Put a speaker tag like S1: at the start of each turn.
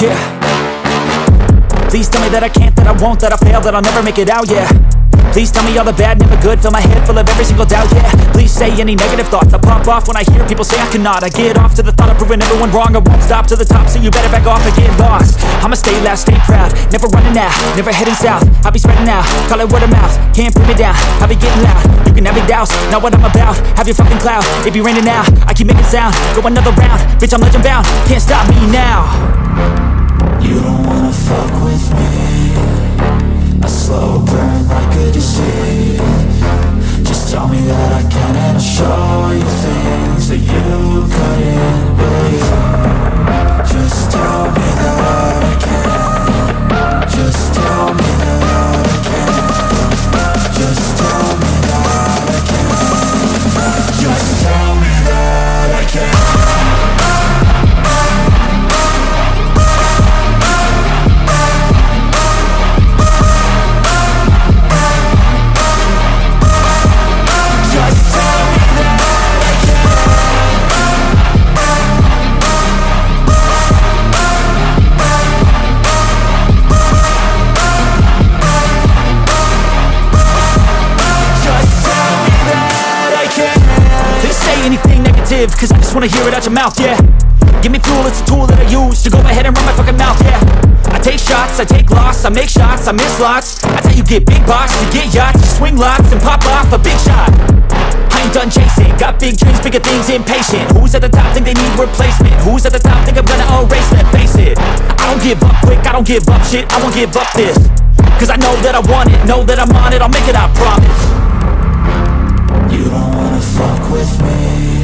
S1: yeah. Please tell me that I can't, that I won't, that I'll fail, that I'll never make it out, yeah. Please tell me all the bad, never good. Fill my head full of every single doubt, yeah. Please say any negative thoughts. I pop off when I hear people say I cannot. I get off to the thought of proving everyone wrong. I won't stop to the top, so you better back off and get lost. I'ma stay loud, stay proud, never running out, never heading south. I'll be spreading out, call it word of mouth. Can't put me down, I'll be getting loud. You can have it douse, not what I'm about. Have your fucking cloud, it be raining now. I keep making sound, go another round. Bitch, I'm legend bound, can't stop me now.
S2: You don't wanna fuck with me. A slow burn like a disease. Just tell me that I can and I'll show you things that you couldn't believe. Just tell me that I can. Just tell me that I can. Just tell me that I can. Just tell me that I can.
S1: Anything negative, cause I just wanna hear it out your mouth, yeah. Give me fuel, it's a tool that I use to go ahead and run my fucking mouth, yeah. I take shots, I take loss, I make shots, I miss lots. That's how you get big box, you get yachts, you swing lots and pop off a big shot. I ain't done chasing, got big dreams, bigger things, impatient. Who's at the top think they need replacement? Who's at the top think I'm gonna erase them? Face it, I don't give up quick, I don't give up shit, I won't give up this. Cause I know that I want it, know that I'm on it, I'll make it, I promise.
S2: You don't wanna fuck with me.